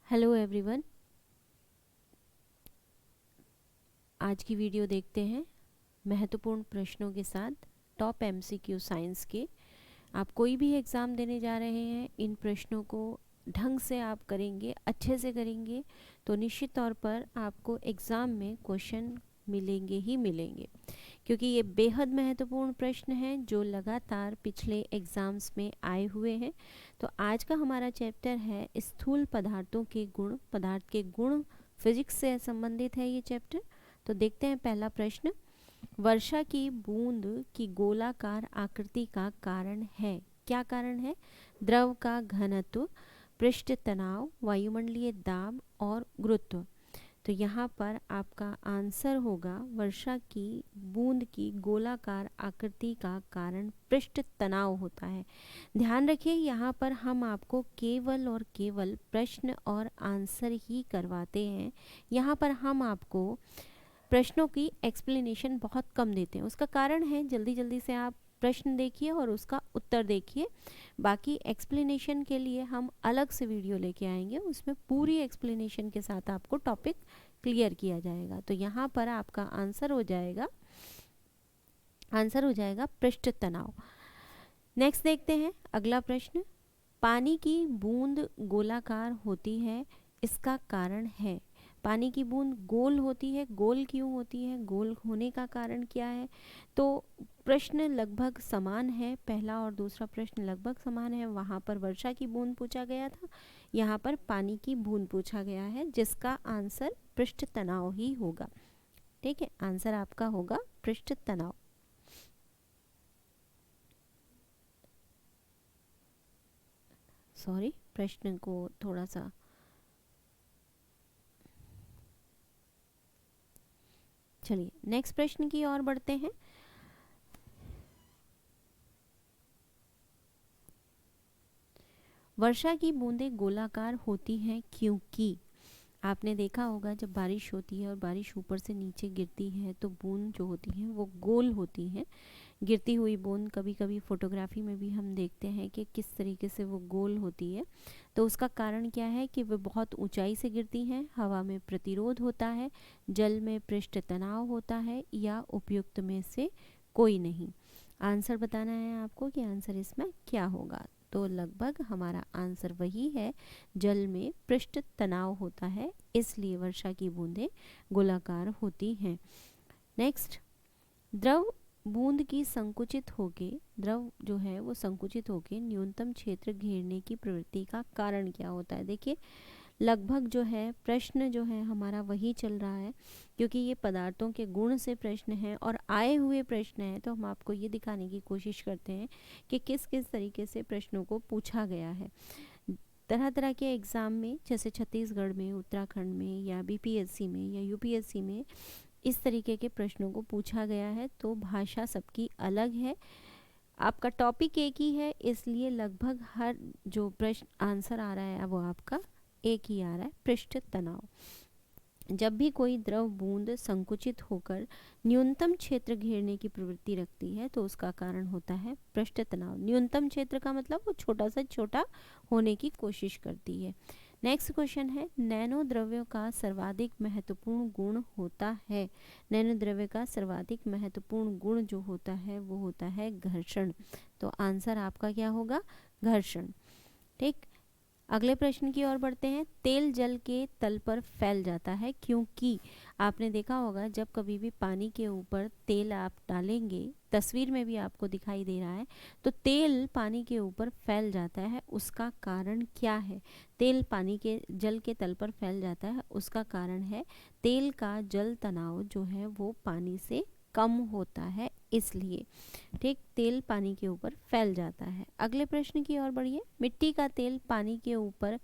Hello everyone, आज की video देखते हैं महत्वपूर्ण प्रश्नों के साथ टॉप एमसीक्यू साइंस के। आप कोई भी एग्ज़ाम देने जा रहे हैं, इन प्रश्नों को ढंग से आप करेंगे, अच्छे से करेंगे तो निश्चित तौर पर आपको एग्ज़ाम में क्वेश्चन मिलेंगे ही मिलेंगे, क्योंकि ये बेहद महत्वपूर्ण प्रश्न हैं जो लगातार पिछले एग्ज़ाम्स में आए हुए हैं। तो आज का हमारा चैप्टर है स्थूल पदार्थों के गुण, पदार्थ के गुण, फिजिक्स से संबंधित है ये चैप्टर। तो देखते हैं पहला प्रश्न, वर्षा की बूंद की गोलाकार आकृति का कारण है। क्या कारण है? द्रव का घनत्व, पृष्ठ तनाव, वायुमंडलीय दाब और गुरुत्व। तो यहाँ पर आपका आंसर होगा वर्षा की बूंद की गोलाकार आकृति का कारण पृष्ठ तनाव होता है। ध्यान रखिए, यहाँ पर हम आपको केवल और केवल प्रश्न और आंसर ही करवाते हैं। यहाँ पर हम आपको प्रश्नों की एक्सप्लेनेशन बहुत कम देते हैं। उसका कारण है, जल्दी जल्दी से आप प्रश्न देखिए और उसका उत्तर देखिए। बाकी एक्सप्लेनेशन के लिए हम अलग से वीडियो लेके आएंगे, उसमें पूरी एक्सप्लेनेशन के साथ आपको टॉपिक क्लियर किया जाएगा। तो यहाँ पर आपका आंसर हो जाएगा पृष्ठ तनाव। नेक्स्ट देखते हैं अगला प्रश्न, पानी की बूंद गोलाकार होती है, इसका कारण है। पानी की बूंद गोल होती है, गोल क्यों होती है, गोल होने का कारण क्या है? तो प्रश्न लगभग समान है, पहला और दूसरा प्रश्न लगभग समान है। वहाँ पर वर्षा की बूंद पूछा गया था, यहाँ पर पानी की बूंद पूछा गया है, जिसका आंसर पृष्ठ तनाव ही होगा। ठीक है, आंसर आपका होगा पृष्ठ तनाव। सॉरी, प्रश्न को थोड़ा सा चलिए नेक्स्ट प्रश्न की ओर बढ़ते हैं। वर्षा की बूंदें गोलाकार होती हैं क्योंकि आपने देखा होगा जब बारिश होती है और बारिश ऊपर से नीचे गिरती है तो बूंद जो होती हैं वो गोल होती हैं। गिरती हुई बूंद कभी कभी फोटोग्राफी में भी हम देखते हैं कि किस तरीके से वो गोल होती है। तो उसका कारण क्या है कि वे बहुत ऊंचाई से गिरती हैं, हवा में प्रतिरोध होता है, जल में पृष्ठ तनाव होता है, या उपयुक्त में से कोई नहीं। आंसर बताना है आपको कि आंसर इसमें क्या होगा। तो लगभग हमारा आंसर वही है, जल में पृष्ठ तनाव होता है, इसलिए वर्षा की बूंदें गोलाकार होती हैं। नेक्स्ट, द्रव बूंद की संकुचित होके, द्रव जो है वो संकुचित होके न्यूनतम क्षेत्र घेरने की प्रवृत्ति का कारण क्या होता है? देखिए, लगभग जो है प्रश्न जो है हमारा वही चल रहा है, क्योंकि ये पदार्थों के गुण से प्रश्न है और आए हुए प्रश्न हैं, तो हम आपको ये दिखाने की कोशिश करते हैं कि किस किस तरीके से प्रश्नों को पूछा गया है। तरह तरह के एग्ज़ाम में, जैसे छत्तीसगढ़ में, उत्तराखंड में, या बीपीएससी में या यूपीएससी में इस तरीके के प्रश्नों को पूछा गया है। तो भाषा सबकी अलग है, आपका टॉपिक एक ही है, इसलिए लगभग हर जो प्रश्न आंसर आ रहा है वो आपका एक ही आ रहा है, पृष्ठ तनाव। जब भी कोई द्रव बूंद संकुचित होकर न्यूनतम क्षेत्र घेरने की प्रवृत्ति रखती है तो उसका कारण होता है पृष्ठ तनाव। न्यूनतम क्षेत्र का मतलब वो छोटा से छोटा होने की कोशिश करती है। नेक्स्ट क्वेश्चन है, नैनो द्रव्यों का सर्वाधिक महत्वपूर्ण गुण होता है। नैनो द्रव्य का सर्वाधिक महत्वपूर्ण गुण जो होता है वो होता है घर्षण। तो आंसर आपका क्या होगा? घर्षण। ठीक, अगले प्रश्न की ओर बढ़ते हैं। तेल जल के तल पर फैल जाता है क्योंकि, आपने देखा होगा जब कभी भी पानी के ऊपर तेल आप डालेंगे, तस्वीर में भी आपको दिखाई दे रहा है, तो तेल पानी के ऊपर फैल जाता है। उसका कारण क्या है? तेल पानी के जल के तल पर फैल जाता है, उसका कारण है तेल का जल तनाव जो है वो पानी से कम होता है, इसलिए। ठीक, तेल पानी के ऊपर फैल जाता है। अगले प्रश्न की ओर बढ़िए। मिट्टी का तेल पानी के ऊपर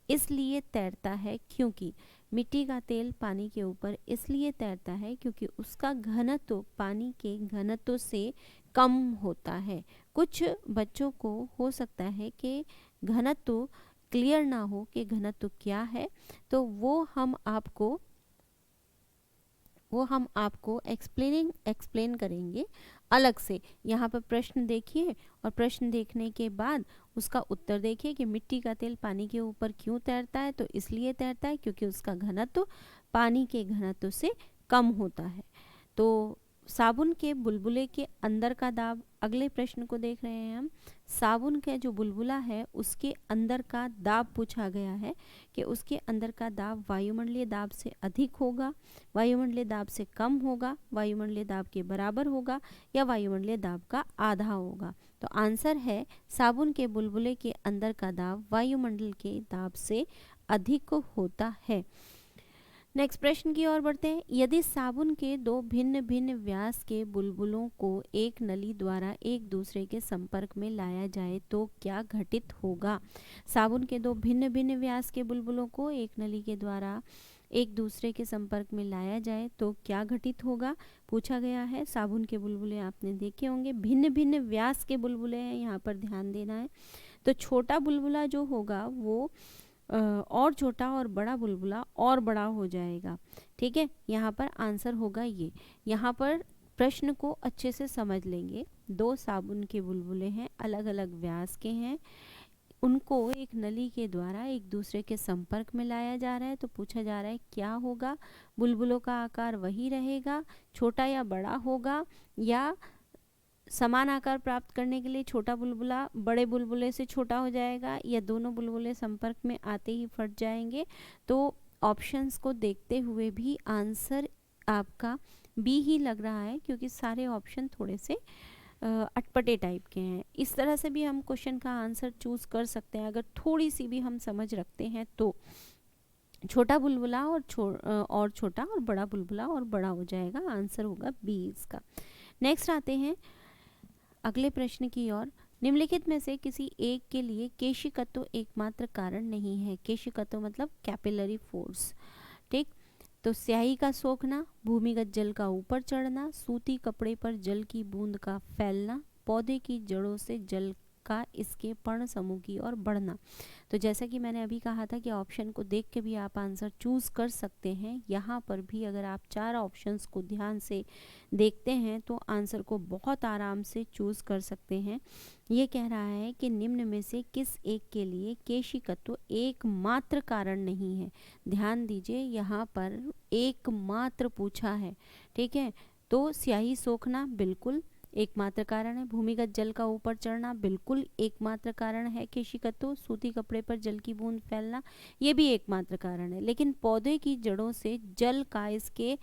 इसलिए तैरता है क्योंकि, मिट्टी का तेल पानी के ऊपर इसलिए तैरता है क्योंकि उसका घनत्व पानी के घनत्व से कम होता है। कुछ बच्चों को हो सकता है कि घनत्व क्लियर ना हो कि घनत्व क्या है, तो वो हम आपको एक्सप्लेन करेंगे अलग से। यहाँ पर प्रश्न देखिए और प्रश्न देखने के बाद उसका उत्तर देखिए कि मिट्टी का तेल पानी के ऊपर क्यों तैरता है। तो इसलिए तैरता है क्योंकि उसका घनत्व पानी के घनत्व से कम होता है। तो साबुन के बुलबुले के अंदर का दाब, अगले प्रश्न को देख रहे हैं हम। साबुन का जो बुलबुला है उसके अंदर का दाब पूछा गया है कि उसके अंदर का दाब वायुमंडलीय दाब से अधिक होगा, वायुमंडलीय दाब से कम होगा, वायुमंडलीय दाब के बराबर होगा या वायुमंडलीय दाब का आधा होगा। तो आंसर है साबुन के बुलबुले के अंदर का दाब वायुमंडल के दाब से अधिक होता है। नेक्स्ट प्रश्न की ओर बढ़ते हैं। यदि साबुन के दो भिन्न भिन्न व्यास के बुलबुलों को एक नली द्वारा एक दूसरे के संपर्क में लाया जाए तो क्या घटित होगा। साबुन के दो भिन्न भिन्न व्यास के बुलबुलों को एक नली के द्वारा एक दूसरे के संपर्क में लाया जाए तो क्या घटित होगा, पूछा गया है। साबुन के बुलबुले आपने देखे होंगे, भिन्न भिन्न व्यास के बुलबुले हैं, यहाँ पर ध्यान देना है। तो छोटा बुलबुला जो होगा वो और छोटा और बड़ा बुलबुला और बड़ा हो जाएगा। ठीक है, यहाँ पर आंसर होगा ये। यहाँ पर प्रश्न को अच्छे से समझ लेंगे। दो साबुन के बुलबुले हैं, अलग अलग व्यास के हैं, उनको एक नली के द्वारा एक दूसरे के संपर्क में लाया जा रहा है। तो पूछा जा रहा है क्या होगा, बुलबुलों का आकार वही रहेगा, छोटा या बड़ा होगा, या समान आकार प्राप्त करने के लिए छोटा बुलबुला बड़े बुलबुले से छोटा हो जाएगा, या दोनों बुलबुले संपर्क में आते ही फट जाएंगे। तो ऑप्शंस को देखते हुए भी आंसर आपका बी ही लग रहा है, क्योंकि सारे ऑप्शन थोड़े से अटपटे टाइप के हैं। इस तरह से भी हम क्वेश्चन का आंसर चूज कर सकते हैं अगर थोड़ी सी भी हम समझ रखते हैं तो। छोटा बुलबुला और छोटा और बड़ा बुलबुला और बड़ा हो जाएगा, आंसर होगा बी इसका। नेक्स्ट आते हैं अगले प्रश्न की ओर। निम्नलिखित में से किसी एक के लिए केशिकत्व एकमात्र कारण नहीं है। केशिकत्व मतलब कैपिलरी फोर्स। ठीक, तो स्याही का सोखना, भूमिगत जल का ऊपर चढ़ना, सूती कपड़े पर जल की बूंद का फैलना, पौधे की जड़ों से जल का इसके पर्ण समूह की ओर बढ़ना। तो जैसा कि मैंने अभी कहा था कि ऑप्शन को देख के भी आप आंसर चूज कर सकते हैं। यहाँ पर भी अगर आप चार ऑप्शंस को ध्यान से देखते हैं तो आंसर को बहुत आराम से चूज कर सकते हैं। ये कह रहा है कि निम्न में से किस एक के लिए केशिकत्व एकमात्र कारण नहीं है। ध्यान दीजिए, यहाँ पर एकमात्र पूछा है। ठीक है, तो स्याही सोखना बिल्कुल एकमात्र कारण है, भूमिगत जल का ऊपर चढ़ना बिल्कुल एकमात्र कारण है केशिकत्व, सूती कपड़े पर जल की बूंद फैलना ये भी एकमात्र कारण है। लेकिन पौधे की जड़ों से जल का इसके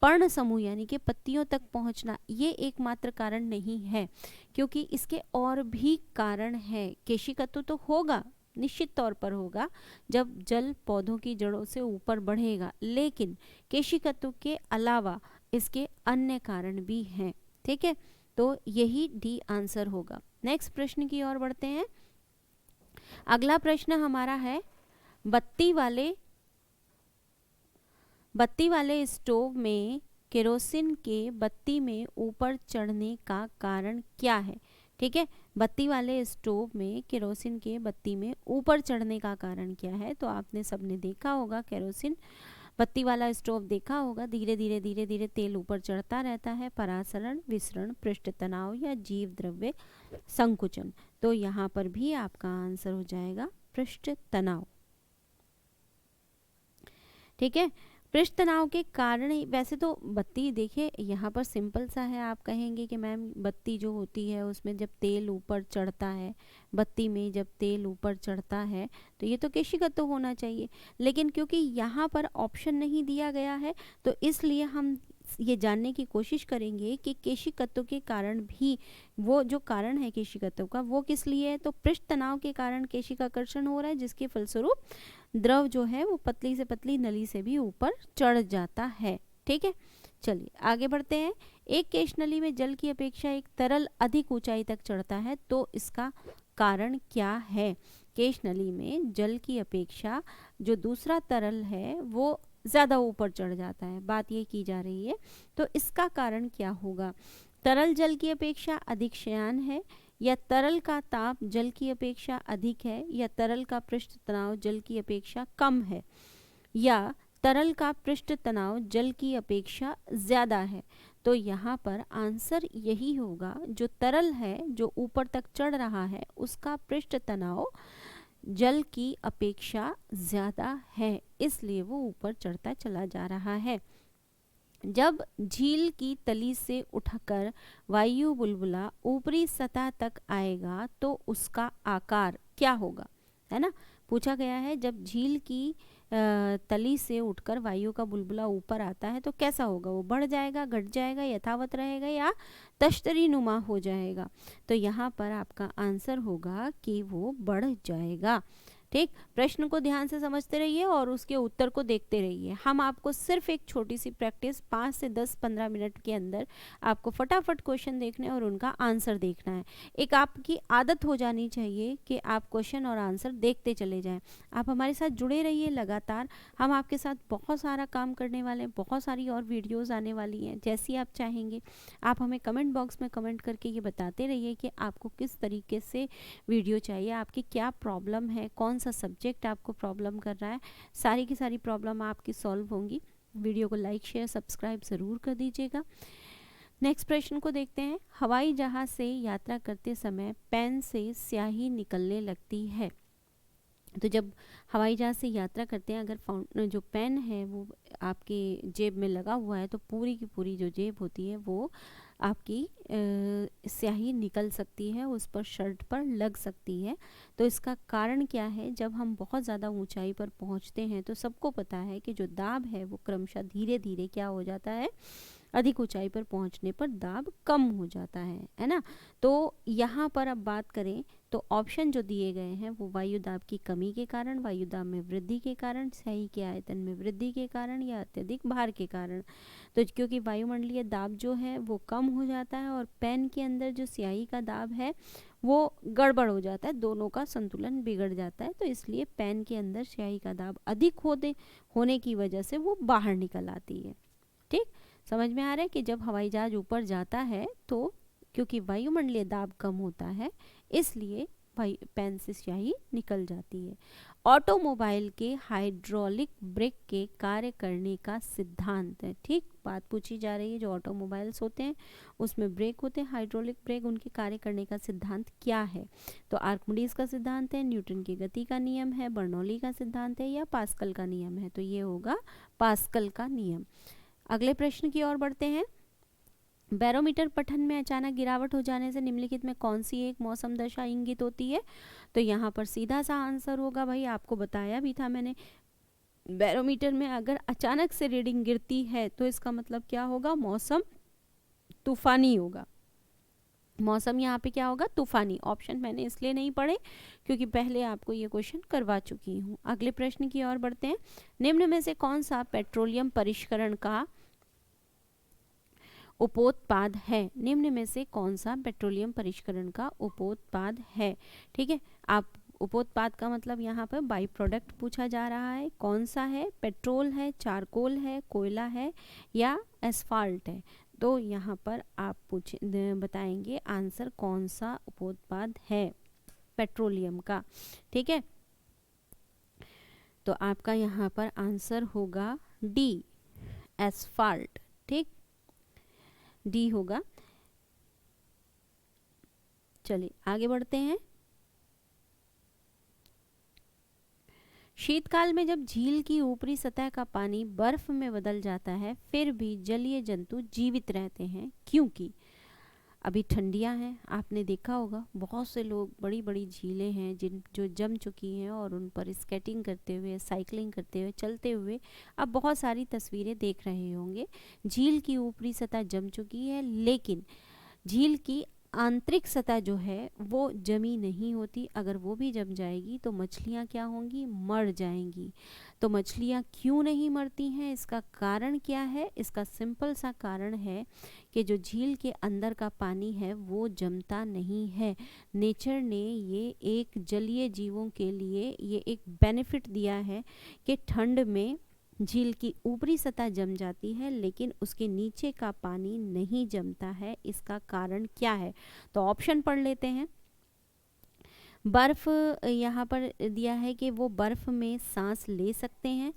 पर्ण समूह यानी कि पत्तियों तक पहुंचना ये एकमात्र कारण नहीं है, क्योंकि इसके और भी कारण है। केशिकत्व तो होगा, निश्चित तौर पर होगा जब जल पौधों की जड़ों से ऊपर बढ़ेगा, लेकिन केशिकत्व के अलावा इसके अन्य कारण भी हैं। ठीक है, तो यही डी आंसर होगा। नेक्स्ट प्रश्न की ओर बढ़ते हैं। अगला प्रश्न हमारा है बत्ती वाले स्टोव में केरोसिन के बत्ती में ऊपर चढ़ने का कारण क्या है। ठीक है, बत्ती वाले स्टोव में केरोसिन के बत्ती में ऊपर चढ़ने का कारण क्या है। तो आपने सबने देखा होगा, केरोसिन बत्ती वाला स्टोव देखा होगा, धीरे धीरे तेल ऊपर चढ़ता रहता है। परासरण, विसरण, पृष्ठ तनाव या जीव द्रव्य संकुचन। तो यहाँ पर भी आपका आंसर हो जाएगा पृष्ठ तनाव। ठीक है, पृष्ठ तनाव के कारण वैसे तो बत्ती देखिए यहाँ पर सिंपल सा है। आप कहेंगे कि मैम बत्ती जो होती है उसमें जब तेल ऊपर चढ़ता है, बत्ती में जब तेल ऊपर चढ़ता है तो ये तो केशिकत्व होना चाहिए, लेकिन क्योंकि यहाँ पर ऑप्शन नहीं दिया गया है तो इसलिए हम ये जानने की कोशिश करेंगे कि केशिकत्व के कारण भी वो जो कारण है केशिकत्व का वो किस लिए है। तो पृष्ठ तनाव के कारण केशिकाकर्षण हो रहा है, जिसके फलस्वरूप द्रव जो है वो पतली से पतली नली से भी ऊपर चढ़ जाता है। ठीक है, चलिए आगे बढ़ते हैं। एक केश नली में जल की अपेक्षा एक तरल अधिक ऊंचाई तक चढ़ता है, तो इसका कारण क्या है। केश नली में जल की अपेक्षा जो दूसरा तरल है वो ज़्यादा ऊपर चढ़ जाता है, बात ये की जा रही है। तो इसका कारण क्या होगा। तरल जल की अपेक्षा अधिक श्यान है, या तरल का ताप जल की अपेक्षा अधिक है, या तरल का पृष्ठ तनाव जल की अपेक्षा कम है, या तरल का पृष्ठ तनाव जल की अपेक्षा ज़्यादा है। तो यहाँ पर आंसर यही होगा, जो तरल है जो ऊपर तक चढ़ रहा है उसका पृष्ठ तनाव जल की अपेक्षा ज़्यादा है, इसलिए वो ऊपर चढ़ता चला जा रहा है। जब झील की तली से उठकर वायु बुलबुला ऊपरी सतह तक आएगा तो उसका आकार क्या होगा, है ना। पूछा गया है जब झील की तली से उठकर वायु का बुलबुला ऊपर आता है तो कैसा होगा, वो बढ़ जाएगा, घट जाएगा, यथावत रहेगा या तश्तरी नुमा हो जाएगा। तो यहाँ पर आपका आंसर होगा कि वो बढ़ जाएगा। ठीक, प्रश्न को ध्यान से समझते रहिए और उसके उत्तर को देखते रहिए। हम आपको सिर्फ एक छोटी सी प्रैक्टिस 5 से 10-15 मिनट के अंदर आपको फटाफट क्वेश्चन देखने और उनका आंसर देखना है। एक आपकी आदत हो जानी चाहिए कि आप क्वेश्चन और आंसर देखते चले जाएं। आप हमारे साथ जुड़े रहिए लगातार, हम आपके साथ बहुत सारा काम करने वाले हैं, बहुत सारी और वीडियोज़ आने वाली हैं। जैसी आप चाहेंगे आप हमें कमेंट बॉक्स में कमेंट करके ये बताते रहिए कि आपको किस तरीके से वीडियो चाहिए, आपकी क्या प्रॉब्लम है, कौन सा सब्जेक्ट आपको प्रॉब्लम कर रहा है। सारी की सारी प्रॉब्लम आपकी सॉल्व होंगी। वीडियो को लाइक शेयर सब्सक्राइब ज़रूर कर दीजिएगा। नेक्स्ट प्रश्न को देखते हैं। हवाई जहाज़ से यात्रा करते समय पेन से स्याही निकलने लगती है। तो जब हवाई जहाज़ से यात्रा करते हैं, अगर जो पेन है वो आपके जेब में लगा हुआ है तो पूरी की पूरी जो जेब होती है वो आपकी स्याही निकल सकती है, उस पर शर्ट पर लग सकती है। तो इसका कारण क्या है, जब हम बहुत ज़्यादा ऊंचाई पर पहुंचते हैं तो सबको पता है कि जो दाब है वो क्रमशः धीरे धीरे क्या हो जाता है, अधिक ऊंचाई पर पहुंचने पर दाब कम हो जाता है ना। तो यहाँ पर अब बात करें तो ऑप्शन जो दिए गए हैं वो वायु दाब की कमी के कारण, वायु दाब में वृद्धि के कारण, स्याही के आयतन में वृद्धि के कारण या अत्यधिक भार के कारण। तो क्योंकि वायुमंडलीय दाब जो है वो कम हो जाता है और पेन के अंदर जो स्याही का दाब है वो गड़बड़ हो जाता है, दोनों का संतुलन बिगड़ जाता है, तो इसलिए पेन के अंदर स्याही का दाब अधिक होने की वजह से वो बाहर निकल आती है। ठीक, समझ में आ रहा है कि जब हवाई जहाज ऊपर जाता है तो क्योंकि वायुमंडलीय दाब कम होता है इसलिए पेन से स्याही निकल जाती है। ऑटोमोबाइल के हाइड्रोलिक ब्रेक के कार्य करने का सिद्धांत है। ठीक, बात पूछी जा रही है, जो ऑटोमोबाइल्स होते हैं उसमें ब्रेक होते हैं, हाइड्रोलिक ब्रेक, उनके कार्य करने का सिद्धांत क्या है। तो आर्किमिडीज का सिद्धांत है, न्यूटन की गति का नियम है, बर्नौली का सिद्धांत है या पास्कल का नियम है। तो ये होगा पास्कल का नियम। अगले प्रश्न की ओर बढ़ते हैं। बैरोमीटर पठन में अचानक गिरावट हो जाने से निम्नलिखित में कौन सी एक मौसम दशा इंगित होती है। तो यहाँ पर सीधा सा आंसर होगा, भाई आपको बताया भी था मैंने, बैरोमीटर में अगर अचानक से रीडिंग गिरती है तो इसका मतलब क्या होगा, मौसम तूफानी होगा। मौसम यहाँ पे क्या होगा, तूफानी। ऑप्शन मैंने इसलिए नहीं पढ़े क्योंकि पहले आपको ये क्वेश्चन करवा चुकी हूँ। अगले प्रश्न की ओर बढ़ते हैं। निम्न में से कौन सा पेट्रोलियम परिष्करण का उपोत्पाद है। निम्न में से कौन सा पेट्रोलियम परिष्करण का उपोत्पाद है। ठीक है, आप उपोत्पाद का मतलब यहाँ पर बाई प्रोडक्ट पूछा जा रहा है, कौन सा है, पेट्रोल है, चारकोल है, कोयला है या एस्फाल्ट है। तो यहाँ पर आप बताएंगे आंसर कौन सा उपोत्पाद है पेट्रोलियम का। ठीक है, तो आपका यहाँ पर आंसर होगा डी, एस्फाल्ट। ठीक, डी होगा। चलिए आगे बढ़ते हैं। शीतकाल में जब झील की ऊपरी सतह का पानी बर्फ में बदल जाता है फिर भी जलीय जंतु जीवित रहते हैं, क्योंकि अभी ठंडियां हैं, आपने देखा होगा बहुत से लोग, बड़ी बड़ी झीलें हैं जो जम चुकी हैं और उन पर स्केटिंग करते हुए, साइकिलिंग करते हुए, चलते हुए आप बहुत सारी तस्वीरें देख रहे होंगे। झील की ऊपरी सतह जम चुकी है लेकिन झील की आंतरिक सतह जो है वो जमी नहीं होती। अगर वो भी जम जाएगी तो मछलियाँ क्या होंगी, मर जाएंगी। तो मछलियाँ क्यों नहीं मरती हैं, इसका कारण क्या है। इसका सिंपल सा कारण है कि जो झील के अंदर का पानी है वो जमता नहीं है। नेचर ने ये एक जलीय जीवों के लिए ये एक बेनिफिट दिया है कि ठंड में झील की ऊपरी सतह जम जाती है लेकिन उसके नीचे का पानी नहीं जमता है। इसका कारण क्या है, तो ऑप्शन पढ़ लेते हैं। बर्फ यहाँ पर दिया है कि वो बर्फ में सांस ले सकते हैं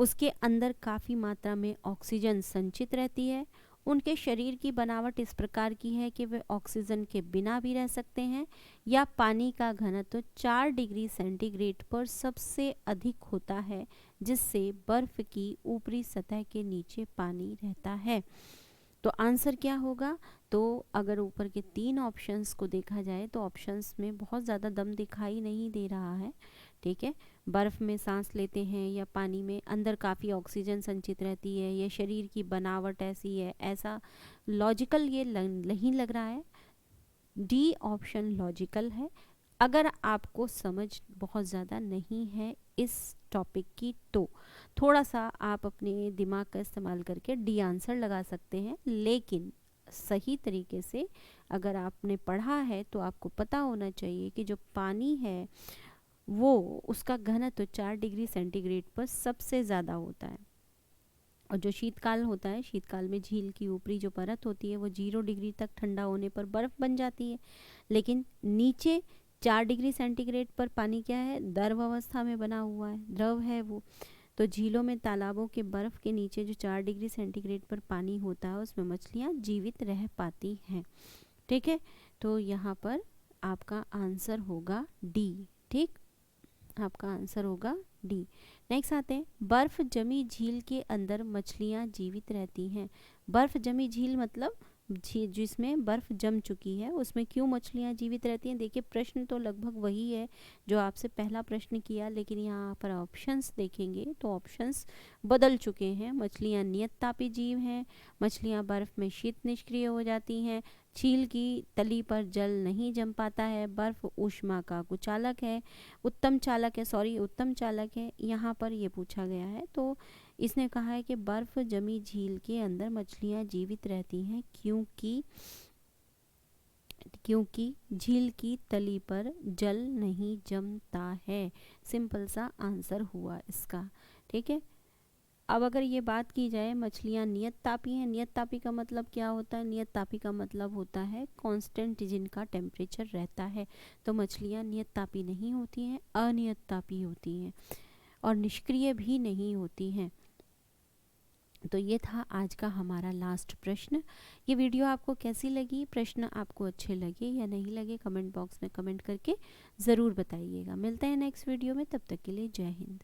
उसके अंदर काफ़ी मात्रा में ऑक्सीजन संचित रहती है, उनके शरीर की बनावट इस प्रकार की है कि वे ऑक्सीजन के बिना भी रह सकते हैं, या पानी का घनत्व 4 डिग्री सेंटीग्रेड पर सबसे अधिक होता है, जिससे बर्फ की ऊपरी सतह के नीचे पानी रहता है। तो आंसर क्या होगा? तो अगर ऊपर के 3 ऑप्शंस को देखा जाए तो ऑप्शंस में बहुत ज़्यादा दम दिखाई नहीं दे रहा है, ठीक है। बर्फ़ में सांस लेते हैं या पानी में अंदर काफ़ी ऑक्सीजन संचित रहती है, या शरीर की बनावट ऐसी है, ऐसा लॉजिकल ये नहीं लग रहा है। डी ऑप्शन लॉजिकल है। अगर आपको समझ बहुत ज़्यादा नहीं है इस टॉपिक की तो थोड़ा सा आप अपने दिमाग का इस्तेमाल करके डी आंसर लगा सकते हैं, लेकिन सही तरीके से अगर आपने पढ़ा है तो आपको पता होना चाहिए कि जो पानी है वो उसका घनत्व 4 डिग्री सेंटीग्रेड पर सबसे ज़्यादा होता है, और जो शीतकाल होता है, शीतकाल में झील की ऊपरी जो परत होती है वो 0 डिग्री तक ठंडा होने पर बर्फ़ बन जाती है, लेकिन नीचे 4 डिग्री सेंटीग्रेड पर पानी क्या है? द्रव अवस्था में बना हुआ है, द्रव है वो। तो झीलों में, तालाबों के बर्फ़ के नीचे जो 4 डिग्री सेंटीग्रेड पर पानी होता है उसमें मछलियाँ जीवित रह पाती हैं, ठीक है। तो यहाँ पर आपका आंसर होगा डी, ठीक, आपका आंसर होगा डी। नेक्स्ट आते हैं, बर्फ जमी झील के अंदर मछलियाँ जीवित रहती हैं। बर्फ जमी झील मतलब झील जिसमें बर्फ जम चुकी है उसमें क्यों मछलियाँ जीवित रहती हैं? देखिए प्रश्न तो लगभग वही है जो आपसे पहला प्रश्न किया, लेकिन यहाँ पर ऑप्शंस देखेंगे तो ऑप्शंस बदल चुके हैं। मछलियाँ नियततापी जीव हैं, मछलियाँ बर्फ में शीत निष्क्रिय हो जाती हैं, झील की तली पर जल नहीं जम पाता है, बर्फ ऊष्मा का कुचालक है, उत्तम चालक है, यहाँ पर ये पूछा गया है। तो इसने कहा है कि बर्फ जमी झील के अंदर मछलियाँ जीवित रहती हैं क्योंकि झील की तली पर जल नहीं जमता है। सिंपल सा आंसर हुआ इसका, ठीक है। अब अगर ये बात की जाए मछलियाँ नियत तापी हैं, नियत तापी का मतलब क्या होता है? नियत तापी का मतलब होता है कांस्टेंट जिनका टेम्परेचर रहता है। तो मछलियाँ नियत तापी नहीं होती हैं, अनियत तापी होती हैं और निष्क्रिय भी नहीं होती हैं। तो ये था आज का हमारा लास्ट प्रश्न। ये वीडियो आपको कैसी लगी? प्रश्न आपको अच्छे लगे या नहीं लगे कमेंट बॉक्स में कमेंट करके ज़रूर बताइएगा। मिलते हैं नेक्स्ट वीडियो में, तब तक के लिए जय हिंद।